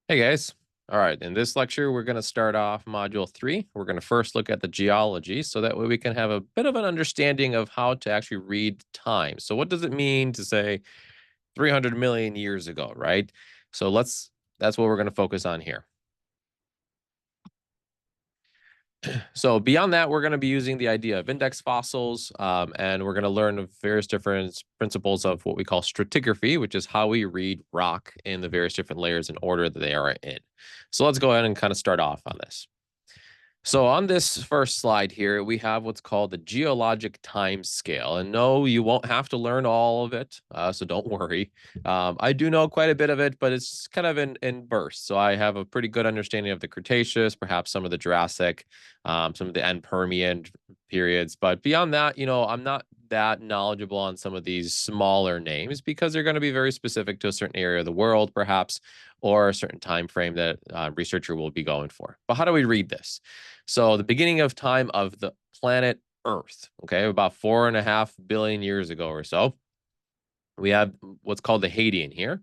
Hey guys. All right, in this lecture, we're going to start off module 3. We're going to first look at the geology so that way we can have a bit of an understanding of how to actually read time. So what does it mean to say 300 million years ago, right? So that's what we're going to focus on here. So beyond that, we're going to be using the idea of index fossils, and we're going to learn of various different principles of what we call stratigraphy, which is how we read rock in the various different layers in order that they are in. So let's go ahead and kind of start off on this. So on this first slide here, we have what's called the geologic time scale. And no, you won't have to learn all of it, so don't worry. I do know quite a bit of it, but it's kind of in bursts. So I have a pretty good understanding of the Cretaceous, perhaps some of the Jurassic, some of the end Permian periods. But beyond that, I'm not that knowledgeable on some of these smaller names because they're going to be very specific to a certain area of the world, perhaps, or a certain time frame that a researcher will be going for. But how do we read this? So the beginning of time of the planet Earth, okay, about 4.5 billion years ago or so, we have what's called the Hadean here.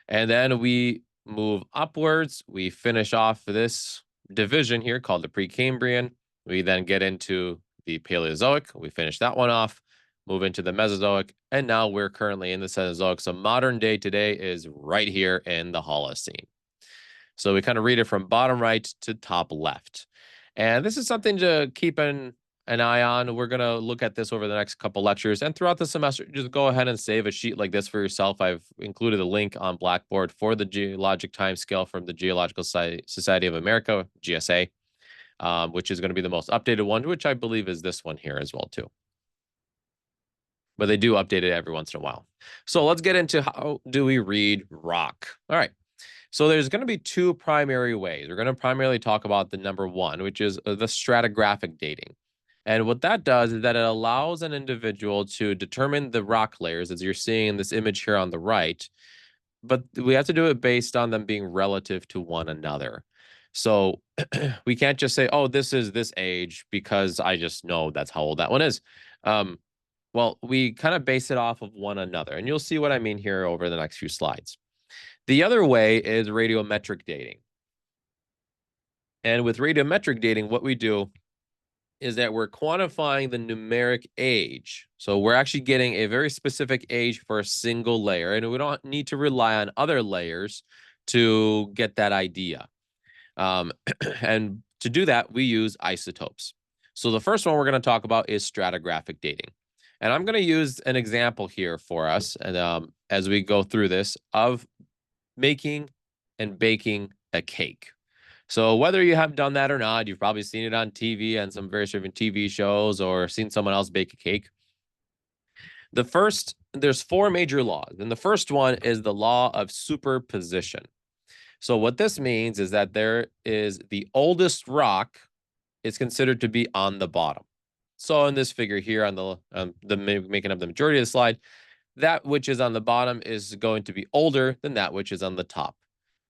And then we move upwards. We finish off this division here called the Precambrian. We then get into the Paleozoic. We finish that one off, move into the Mesozoic, and now we're currently in the Cenozoic. So modern day today is right here in the Holocene. So we kind of read it from bottom right to top left. And this is something to keep an eye on. We're going to look at this over the next couple lectures. And throughout the semester, just go ahead and save a sheet like this for yourself. I've included a link on Blackboard for the geologic time scale from the Geological Society of America, GSA, which is going to be the most updated one, which I believe is this one here as well, too. But they do update it every once in a while. So let's get into how do we read rock. All right. So there's going to be two primary ways. We're going to primarily talk about the number one, which is the stratigraphic dating. And what that does is that it allows an individual to determine the rock layers, as you're seeing in this image here on the right, but we have to do it based on them being relative to one another. So we can't just say, oh, this is this age because I just know that's how old that one is. Well, we kind of base it off of one another, and you'll see what I mean here over the next few slides. The other way is radiometric dating. And with radiometric dating, what we do is that we're quantifying the numeric age. So we're actually getting a very specific age for a single layer, and we don't need to rely on other layers to get that idea. And to do that, we use isotopes. So the first one we're going to talk about is stratigraphic dating. And I'm going to use an example here for us, and as we go through this, of making and baking a cake. So whether you have done that or not, you've probably seen it on TV and some various different TV shows or seen someone else bake a cake. There's four major laws. And the first one is the law of superposition. So what this means is that there is the oldest rock is considered to be on the bottom. So in this figure here on the making up the majority of the slide, that which is on the bottom is going to be older than that which is on the top,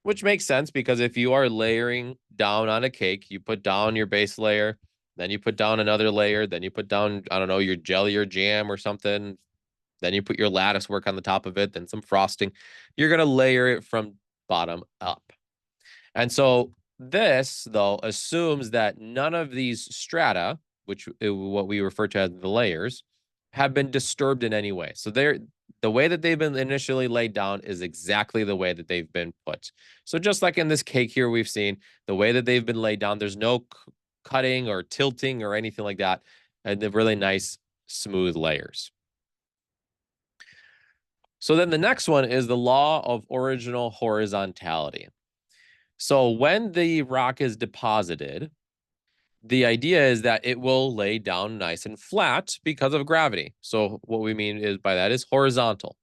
which makes sense because if you are layering down on a cake, you put down your base layer, then you put down another layer, then you put down, I don't know, your jelly or jam or something, then you put your lattice work on the top of it, then some frosting. You're going to layer it from bottom up. And so this, though, assumes that none of these strata, which what we refer to as the layers, have been disturbed in any way. So the way that they've been initially laid down is exactly the way that they've been put. So just like in this cake here, we've seen the way that they've been laid down, there's no cutting or tilting or anything like that. And they're really nice, smooth layers. So then the next one is the law of original horizontality. So when the rock is deposited, the idea is that it will lay down nice and flat because of gravity. So what we mean is by that is horizontal.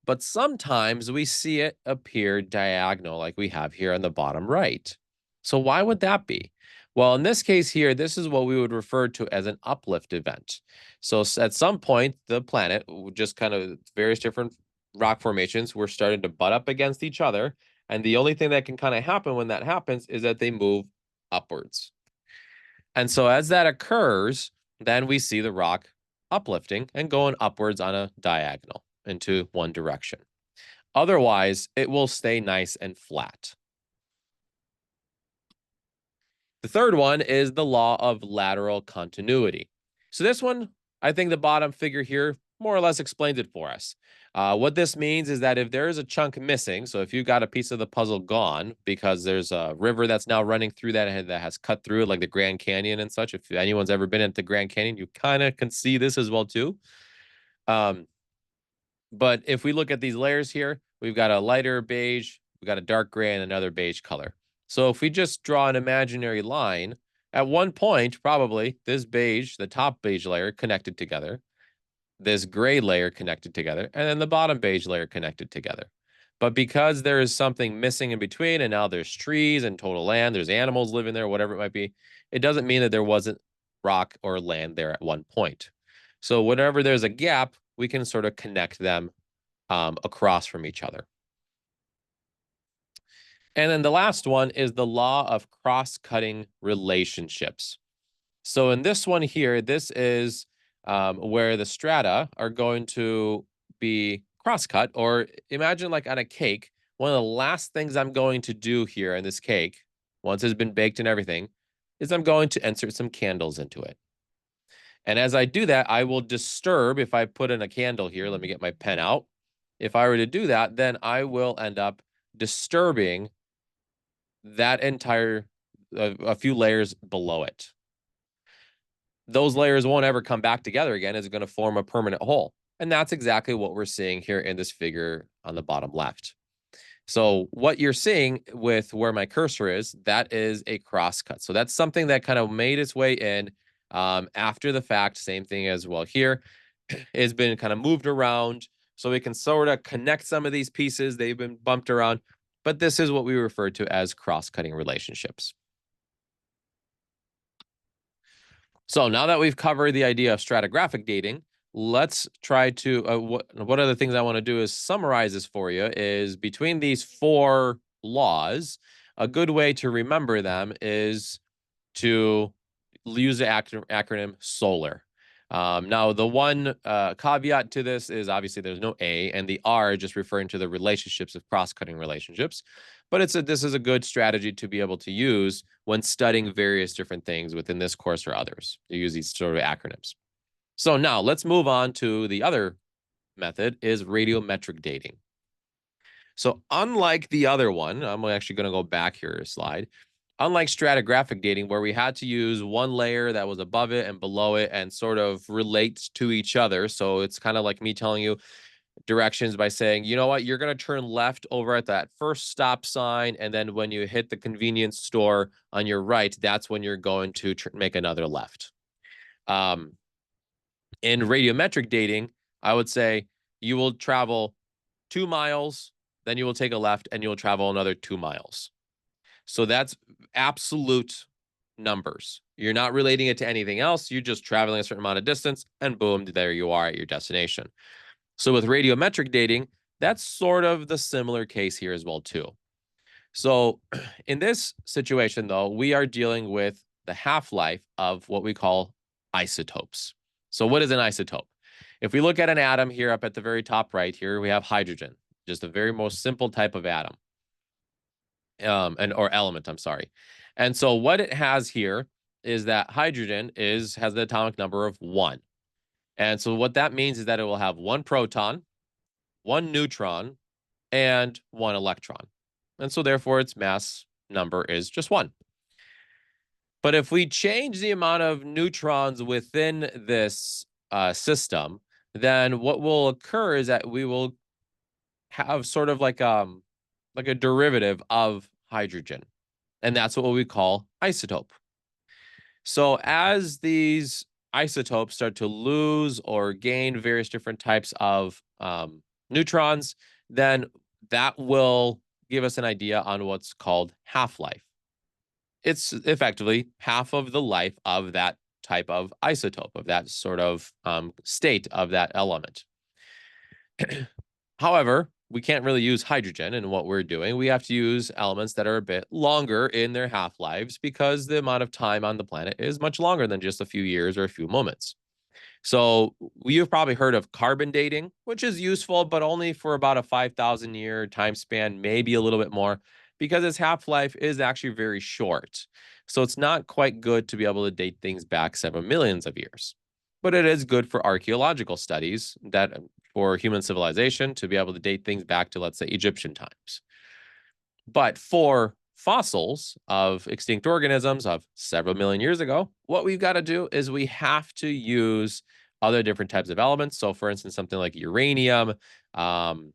But sometimes we see it appear diagonal like we have here on the bottom right. So why would that be? Well, in this case here, this is what we would refer to as an uplift event. So at some point, the planet, just kind of various different rock formations, were starting to butt up against each other. And the only thing that can kind of happen when that happens is that they move upwards. And so as that occurs, then we see the rock uplifting and going upwards on a diagonal into one direction. Otherwise, it will stay nice and flat. The third one is the law of lateral continuity. So this one, I think the bottom figure here more or less explains it for us. What this means is that if there is a chunk missing, so if you got a piece of the puzzle gone because there's a river that's now running through that has cut through it, like the Grand Canyon and such. If anyone's ever been into Grand Canyon, you kind of can see this as well too. But if we look at these layers here, we've got a lighter beige, we've got a dark gray, and another beige color. So if we just draw an imaginary line, at one point, probably this beige, the top beige layer connected together, this gray layer connected together, and then the bottom beige layer connected together. But because there is something missing in between, and now there's trees and total land, there's animals living there, whatever it might be, it doesn't mean that there wasn't rock or land there at one point. So whenever there's a gap, we can sort of connect them across from each other. And then the last one is the law of cross-cutting relationships. So in this one here, this is where the strata are going to be cross-cut, or imagine like on a cake, one of the last things I'm going to do here in this cake, once it's been baked and everything, is I'm going to insert some candles into it. And as I do that, I will disturb, if I put in a candle here, let me get my pen out. If I were to do that, then I will end up disturbing that entire, a few layers below it. Those layers won't ever come back together again. It's going to form a permanent hole. And that's exactly what we're seeing here in this figure on the bottom left. So what you're seeing with where my cursor is, that is a crosscut. So that's something that kind of made its way in after the fact. Same thing as well here. It's been kind of moved around so we can sort of connect some of these pieces. They've been bumped around, but this is what we refer to as cross-cutting relationships. So now that we've covered the idea of stratigraphic dating, let's try to, one of the things I want to do is summarize this for you. Is between these four laws, a good way to remember them is to use the acronym SOLAR. Now, the one caveat to this is obviously there's no A, and the R just referring to the relationships of cross-cutting relationships. But this is a good strategy to be able to use when studying various different things within this course or others. You use these sort of acronyms. So now let's move on to the other method, is radiometric dating. So unlike the other one, I'm actually going to go back here a slide. Unlike stratigraphic dating, where we had to use one layer that was above it and below it and sort of relate to each other. So it's kind of like me telling you directions by saying, you know what, you're going to turn left over at that first stop sign. And then when you hit the convenience store on your right, that's when you're going to make another left. In radiometric dating, I would say you will travel 2 miles, then you will take a left and you'll travel another 2 miles. So that's absolute numbers. You're not relating it to anything else. You're just traveling a certain amount of distance and boom, there you are at your destination. So with radiometric dating, that's sort of the similar case here as well too. So in this situation though, we are dealing with the half-life of what we call isotopes. So what is an isotope? If we look at an atom here up at the very top right here, we have hydrogen, just a very most simple type of atom. Or element, I'm sorry. And so what it has here is that hydrogen has the atomic number of 1. And so what that means is that it will have 1 proton, 1 neutron, and 1 electron. And so therefore its mass number is just 1. But if we change the amount of neutrons within this system, then what will occur is that we will have sort of like a derivative of hydrogen. And that's what we call isotope. So as these isotopes start to lose or gain various different types of neutrons, then that will give us an idea on what's called half-life. It's effectively half of the life of that type of isotope, of that sort of state of that element. However, we can't really use hydrogen in what we're doing. We have to use elements that are a bit longer in their half-lives because the amount of time on the planet is much longer than just a few years or a few moments. So you've probably heard of carbon dating, which is useful, but only for about a 5,000 year time span, maybe a little bit more, because its half-life is actually very short. So it's not quite good to be able to date things back several millions of years. But it is good for archaeological studies that for human civilization to be able to date things back to, let's say, Egyptian times. But for fossils of extinct organisms of several million years ago, what we've got to do is we have to use other different types of elements. So for instance, something like uranium, argon,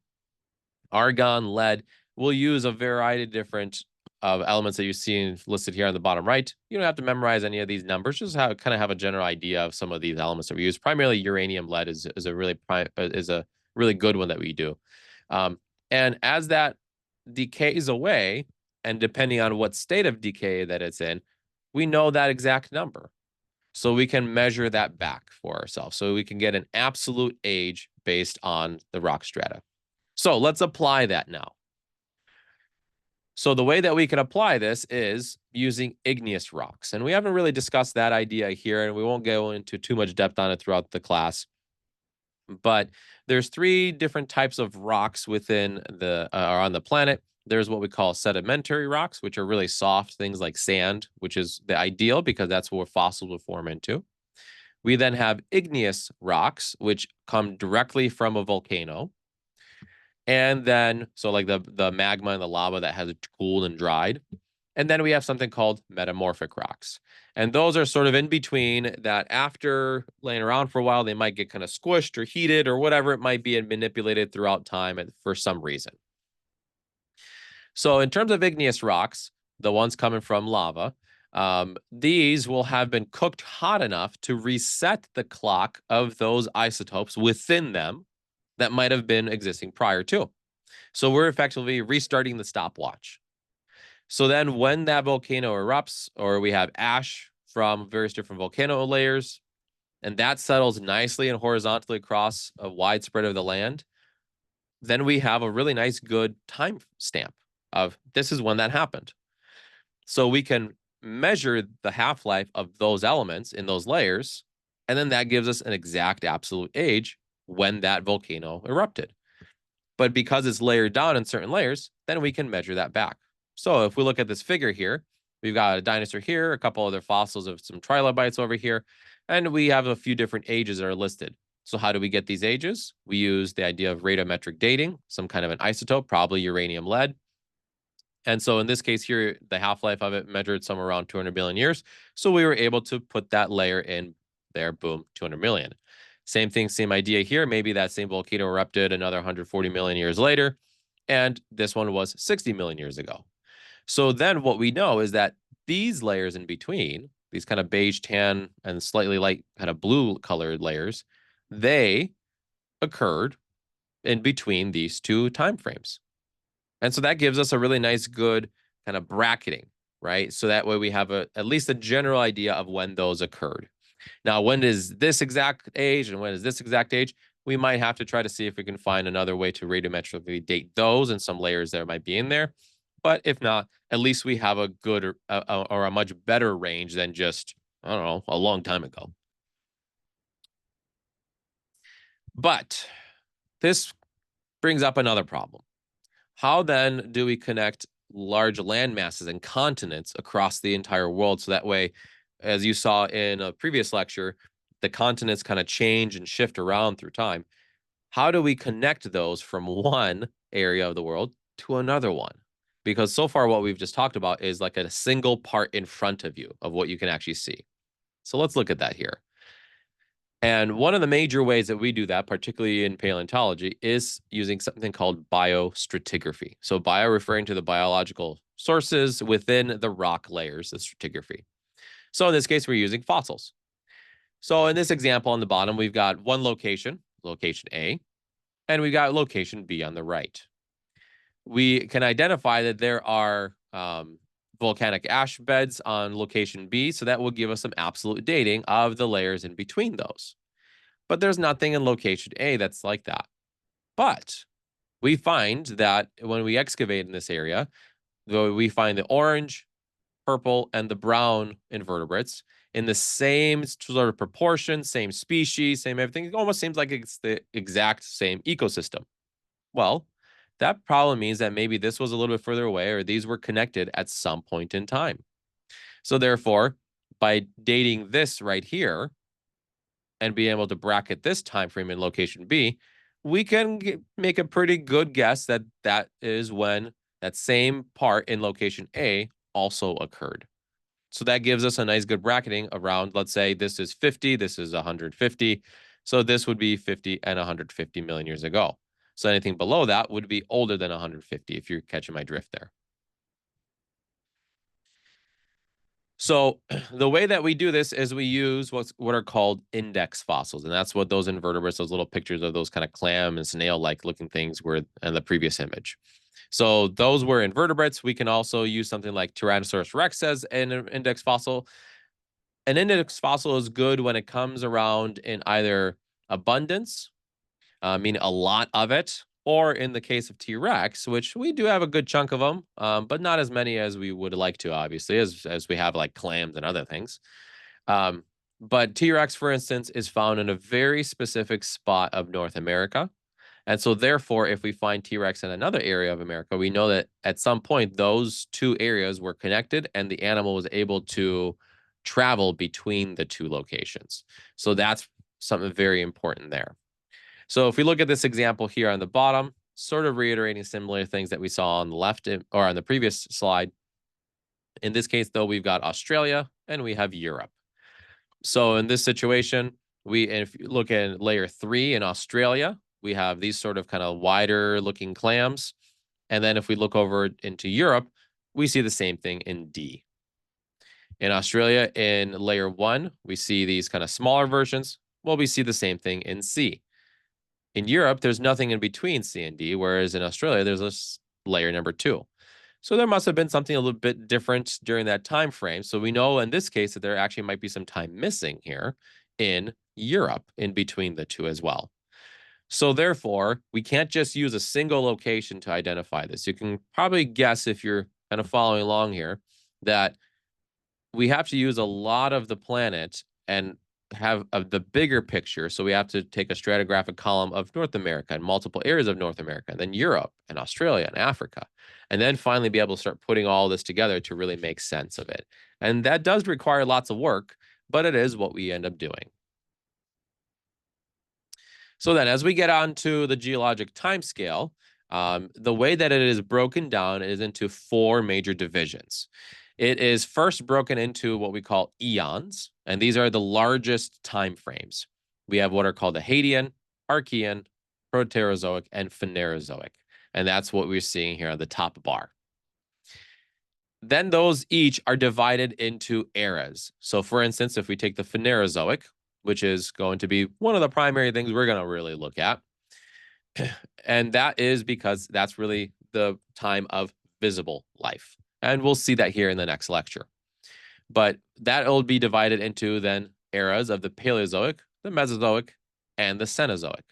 lead, we'll use a variety of different elements that you see listed here on the bottom right. You don't have to memorize any of these numbers, just kind of have a general idea of some of these elements that we use. Primarily uranium, lead is a really good one that we do. And as that decays away, and depending on what state of decay that it's in, we know that exact number. So we can measure that back for ourselves. So we can get an absolute age based on the rock strata. So let's apply that now. So the way that we can apply this is using igneous rocks. And we haven't really discussed that idea here, and we won't go into too much depth on it throughout the class. But there's 3 different types of rocks within or on the planet. There's what we call sedimentary rocks, which are really soft things like sand, which is the ideal because that's where fossils will form into. We then have igneous rocks, which come directly from a volcano. And then, so like the magma and the lava that has cooled and dried. And then we have something called metamorphic rocks. And those are sort of in between that after laying around for a while, they might get kind of squished or heated or whatever it might be and manipulated throughout time for some reason. So in terms of igneous rocks, the ones coming from lava, these will have been cooked hot enough to reset the clock of those isotopes within them that might have been existing prior to. So we're effectively restarting the stopwatch. So then when that volcano erupts, or we have ash from various different volcano layers, and that settles nicely and horizontally across a wide spread of the land, then we have a really nice, good time stamp of this is when that happened. So we can measure the half-life of those elements in those layers, and then that gives us an exact absolute age when that volcano erupted. But because it's layered down in certain layers, then we can measure that back. So if we look at this figure here, we've got a dinosaur here, a couple other fossils of some trilobites over here, and we have a few different ages that are listed. So how do we get these ages? We use the idea of radiometric dating, some kind of an isotope, probably uranium lead. And so in this case here, the half-life of it measured somewhere around 200 million years. So we were able to put that layer in there, boom, 200 million. Same thing, same idea here. Maybe that same volcano erupted another 140 million years later, and this one was 60 million years ago. So then what we know is that these layers in between, these kind of beige, tan, and slightly light kind of blue colored layers, they occurred in between these 2 time frames. And so that gives us a really nice, good kind of bracketing, right? So that way we have at least a general idea of when those occurred. Now, when is this exact age and when is this exact age? We might have to try to see if we can find another way to radiometrically date those and some layers that might be in there. But if not, at least we have a good or a much better range than just, I don't know, a long time ago. But this brings up another problem. How then do we connect large land masses and continents across the entire world? So that way, as you saw in a previous lecture, the continents kind of change and shift around through time. How do we connect those from one area of the world to another one? Because so far what we've just talked about is like a single part in front of you of what you can actually see. So let's look at that here. And one of the major ways that we do that, particularly in paleontology, is using something called biostratigraphy. So bio referring to the biological sources within the rock layers of stratigraphy. So in this case, we're using fossils. So in this example on the bottom, we've got one location, location A, and we got location B on the right. We can identify that there are volcanic ash beds on location B, so that will give us some absolute dating of the layers in between those. But there's nothing in location A that's like that. But we find that when we excavate in this area, though we find the orange, purple, and the brown invertebrates in the same sort of proportion, same species, same everything. It almost seems like it's the exact same ecosystem. Well, that probably means that maybe this was a little bit further away or these were connected at some point in time. So therefore, by dating this right here and being able to bracket this time frame in location B, we can make a pretty good guess that that is when that same part in location A also occurred. So that gives us a nice good bracketing around, let's say this is 50, this is 150. So this would be 50 and 150 million years ago. So anything below that would be older than 150, if you're catching my drift there. So the way that we do this is we use what are called index fossils, and that's what those invertebrates, those little pictures of those kind of clam and snail-like looking things were in the previous image. So those were invertebrates. We can also use something like Tyrannosaurus rex as an index fossil. An index fossil is good when it comes around in either abundance, meaning a lot of it, or in the case of T-Rex, which we do have a good chunk of them, but not as many as we would like to, obviously, as we have like clams and other things. But T-Rex, for instance, is found in a very specific spot of North America. And so therefore, if we find T-Rex in another area of America, we know that at some point those two areas were connected and the animal was able to travel between the two locations. So that's something very important there. So if we look at this example here on the bottom, sort of reiterating similar things that we saw on the left or on the previous slide. In this case, though, we've got Australia and we have Europe. So in this situation, if you look at layer 3 in Australia, we have these sort of kind of wider looking clams. And then if we look over into Europe, we see the same thing in D. In Australia, in layer 1, we see these kind of smaller versions. Well, we see the same thing in C. In Europe, there's nothing in between C and D, whereas in Australia, there's a layer number 2. So there must have been something a little bit different during that time frame. So we know in this case that there actually might be some time missing here in Europe in between the two as well. So therefore, we can't just use a single location to identify this. You can probably guess, if you're kind of following along here, that we have to use a lot of the planet and have the bigger picture. So we have to take a stratigraphic column of North America and multiple areas of North America, and then Europe and Australia and Africa, and then finally be able to start putting all this together to really make sense of it. And that does require lots of work, but it is what we end up doing. So then as we get on to the geologic timescale, the way that it is broken down is into 4 major divisions. It is first broken into what we call eons, and these are the largest time frames. We have what are called the Hadean, Archean, Proterozoic, and Phanerozoic, and that's what we're seeing here on the top bar. Then those each are divided into eras. So for instance, if we take the Phanerozoic, which is going to be one of the primary things we're going to really look at, and that is because that's really the time of visible life. And we'll see that here in the next lecture. But that will be divided into then eras of the Paleozoic, the Mesozoic, and the Cenozoic.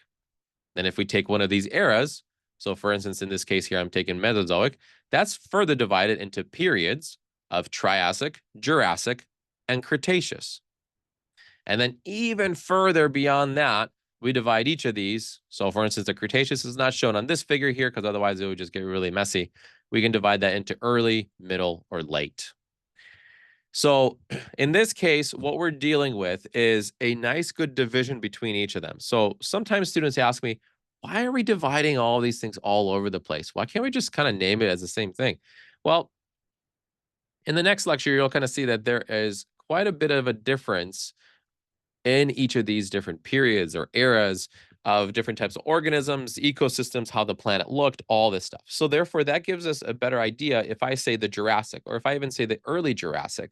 Then if we take one of these eras, so for instance, in this case here, I'm taking Mesozoic, that's further divided into periods of Triassic, Jurassic, and Cretaceous. And then even further beyond that, we divide each of these. So for instance, the Cretaceous is not shown on this figure here because otherwise it would just get really messy. We can divide that into early, middle, or late. So in this case, what we're dealing with is a nice good division between each of them. So sometimes students ask me, why are we dividing all these things all over the place? Why can't we just kind of name it as the same thing? Well, in the next lecture, you'll kind of see that there is quite a bit of a difference in each of these different periods or eras of different types of organisms, ecosystems, how the planet looked, all this stuff. So therefore, that gives us a better idea. If I say the Jurassic, or if I even say the early Jurassic,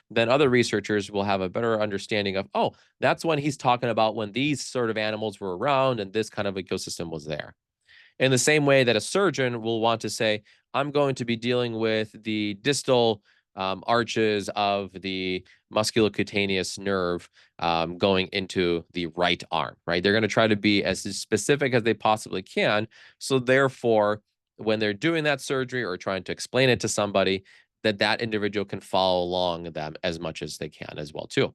then other researchers will have a better understanding of, oh, that's when he's talking about when these sort of animals were around and this kind of ecosystem was there. In the same way that a surgeon will want to say, I'm going to be dealing with the distal arches of the musculocutaneous nerve going into the right arm, right? They're going to try to be as specific as they possibly can. So therefore, when they're doing that surgery or trying to explain it to somebody, that individual can follow along them as much as they can as well, too.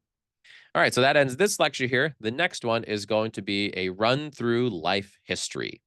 All right, so that ends this lecture here. The next one is going to be a run through life history.